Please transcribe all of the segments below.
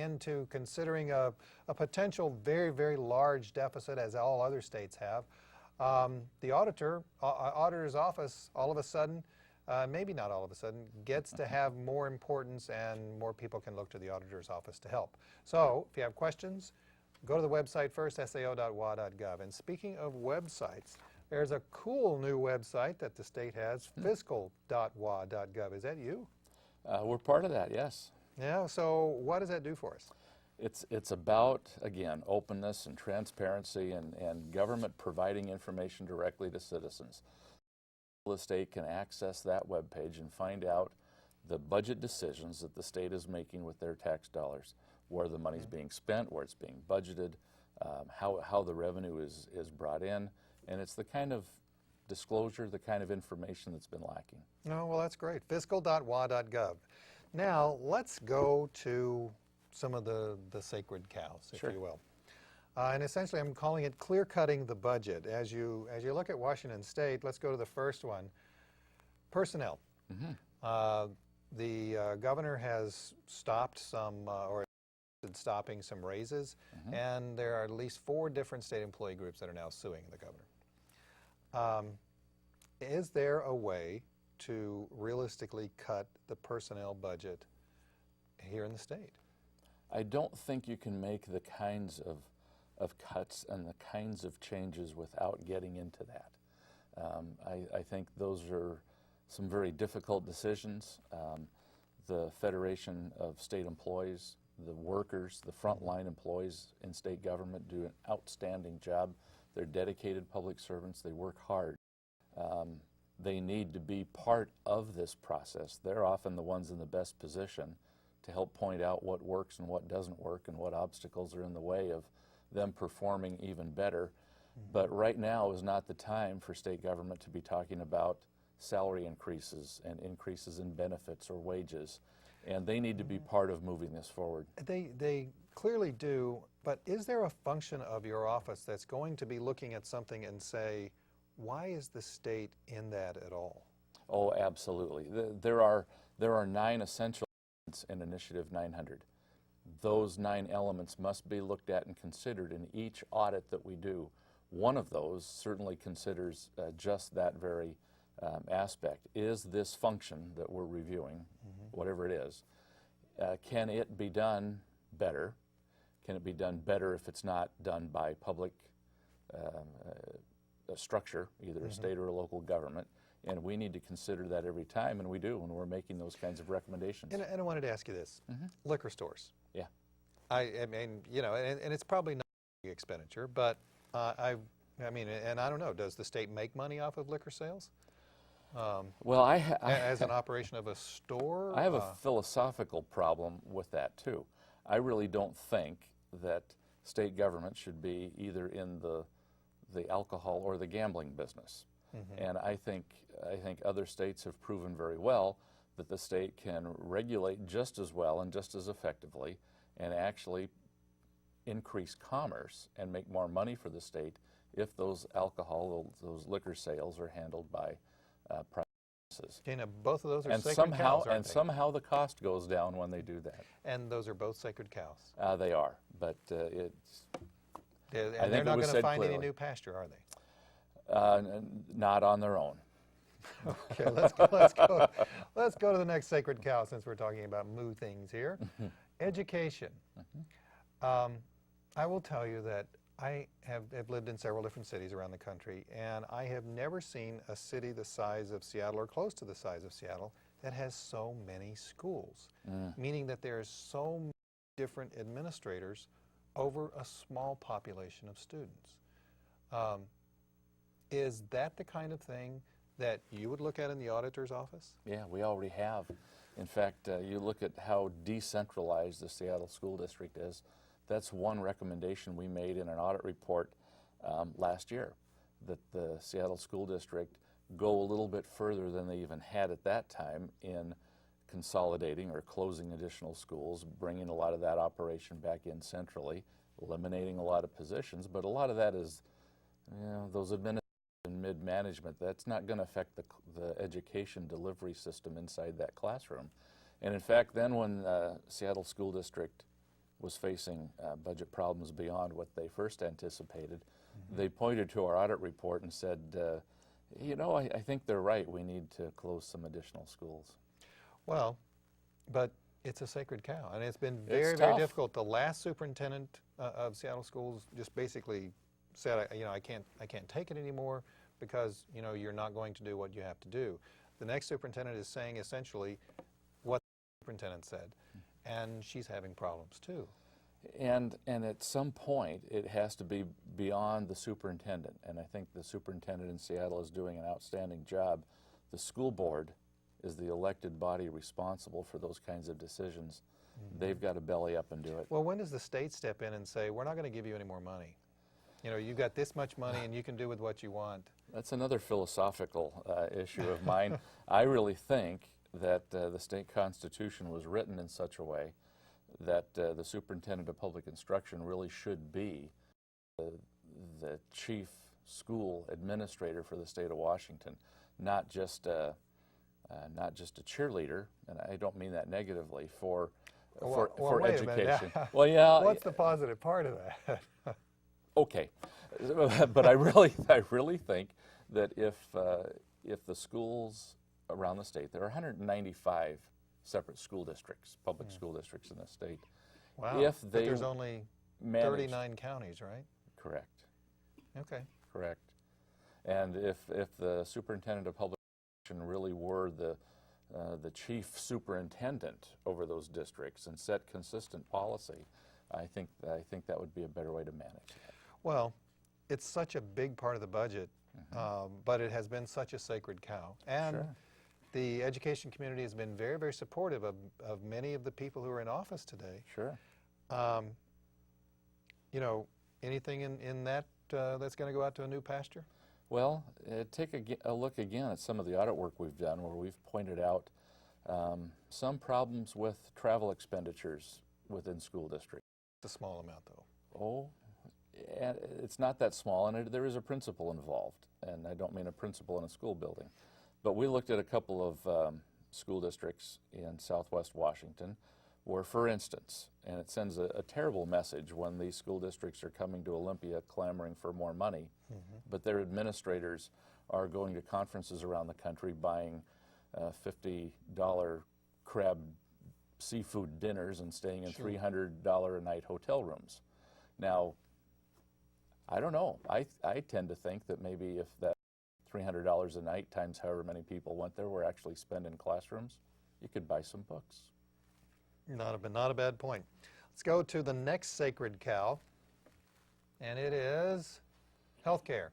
into considering a potential very, very large deficit, as all other states have, the auditor's office all of a sudden, maybe not all of a sudden, gets to have more importance, and more people can look to the auditor's office to help. So if you have questions, go to the website first, sao.wa.gov. And speaking of websites, there's a cool new website that the state has, fiscal.wa.gov. Is that you? We're part of that, yes. Yeah, so what does that do for us? It's about, again, openness and transparency and government providing information directly to citizens. The state can access that webpage and find out the budget decisions that the state is making with their tax dollars, where the money's being spent, where it's being budgeted, how the revenue is brought in. And it's the kind of disclosure, the kind of information that's been lacking. Oh, well, that's great. Fiscal.wa.gov. Now, let's go to some of the sacred cows, if you will. And essentially, I'm calling it clear-cutting the budget. As you look at Washington State, let's go to the first one. Personnel. The governor has stopped some, or stopping some raises, and there are at least 4 different state employee groups that are now suing the governor. Is there a way to realistically cut the personnel budget here in the state? I don't think you can make the kinds of cuts and the kinds of changes without getting into that. I think those are some very difficult decisions. The Federation of State Employees, the workers, the frontline employees in state government do an outstanding job. They're dedicated public servants. They work hard. They need to be part of this process. They're often the ones in the best position to help point out what works and what doesn't work and what obstacles are in the way of them performing even better. But right now is not the time for state government to be talking about salary increases and increases in benefits or wages. And they need to be part of moving this forward. They clearly do, but is there a function of your office that's going to be looking at something and say, why is the state in that at all? Oh, absolutely. There are 9 essential elements in Initiative 900. Those 9 elements must be looked at and considered in each audit that we do. One of those certainly considers just that very aspect. Is this function that we're reviewing, whatever it is, can it be done better? Can it be done better if it's not done by public structure, either a state or a local government? And we need to consider that every time, and we do when we're making those kinds of recommendations. And I wanted to ask you this. Liquor stores. Yeah. I mean, you know, and it's probably not a big expenditure, but I mean, and I don't know, does the state make money off of liquor sales? Well, as an operation of a store? I have a philosophical problem with that, too. I really don't think that state government should be either in the alcohol or the gambling business. And I think other states have proven very well that the state can regulate just as well and just as effectively and actually increase commerce and make more money for the state if those liquor sales are handled by private businesses. Okay, now both of those are and sacred cows, aren't they? somehow the cost goes down when they do that. And those are both sacred cows. They are, but it's. And they're not going to find any new pasture, are they? Not on their own. Okay, let's go to the next sacred cow, since we're talking about moo things here. Education. I will tell you that I have lived in several different cities around the country, and I have never seen a city the size of Seattle or close to the size of Seattle that has so many schools, meaning that there's so many different administrators over a small population of students. Is that the kind of thing that you would look at in the auditor's office? Yeah, we already have. In fact, you look at how decentralized the Seattle School District is. That's one recommendation we made in an audit report last year, that the Seattle School District go a little bit further than they even had at that time in consolidating or closing additional schools, bringing a lot of that operation back in centrally, eliminating a lot of positions, but a lot of that is, you know, those administrators and mid-management. That's not going to affect the education delivery system inside that classroom. And in fact, then when Seattle School District was facing budget problems beyond what they first anticipated. They pointed to our audit report and said, you know, I think they're right. We need to close some additional schools. Well, but it's a sacred cow, and it's been very, It's very tough. difficult. The last superintendent of Seattle schools just basically said, you know, I can't take it anymore because, you know, you're not going to do what you have to do. The next superintendent is saying essentially what the superintendent said, and she's having problems too. And at some point, it has to be beyond the superintendent, and I think the superintendent in Seattle is doing an outstanding job. The school board is the elected body responsible for those kinds of decisions. They've got to belly up and do it. Well, when does the state step in and say, we're not going to give you any more money? You know, you've got this much money and you can do with what you want. That's another philosophical issue of mine. I really think that the state constitution was written in such a way that the superintendent of public instruction really should be the chief school administrator for the state of Washington, not just a cheerleader, and I don't mean that negatively, for wait a minute. education. Well, yeah. What's the positive part of that? Okay, but I really think that if the schools around the state, there are 195 separate school districts, public school districts in the state. Wow, If but they there's only manage- 39 counties, right? Correct, Okay. correct. And if the superintendent of public instruction really were the chief superintendent over those districts and set consistent policy, I think that would be a better way to manage it. Well, it's such a big part of the budget, but it has been such a sacred cow. And Sure. the education community has been very, very supportive of many of the people who are in office today. Sure. You know, anything in that that's going to go out to a new pasture? Well, take a look again at some of the audit work we've done where we've pointed out some problems with travel expenditures within school districts. It's a small amount, though. Oh, and it's not that small, and there is a principal involved, and I don't mean a principal in a school building. But we looked at a couple of school districts in southwest Washington where, for instance, and it sends a terrible message when these school districts are coming to Olympia clamoring for more money, but their administrators are going to conferences around the country buying $50 crab seafood dinners and staying in $300 a night hotel rooms. Now, I don't know. I tend to think that maybe if that $300 a night times however many people went there were actually spent in classrooms, you could buy some books. Not a bad point. Let's go to the next sacred cow, and it is healthcare.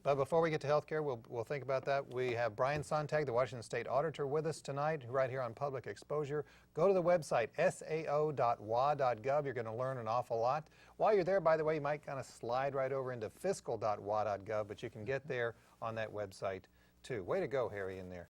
But before we get to healthcare, we'll think about that. We have Brian Sonntag, the Washington State Auditor, with us tonight, right here on Public Exposure. Go to the website, sao.wa.gov. You're going to learn an awful lot. While you're there, by the way, you might kind of slide right over into fiscal.wa.gov, but you can get there on that website, too. Way to go, Harry, in there.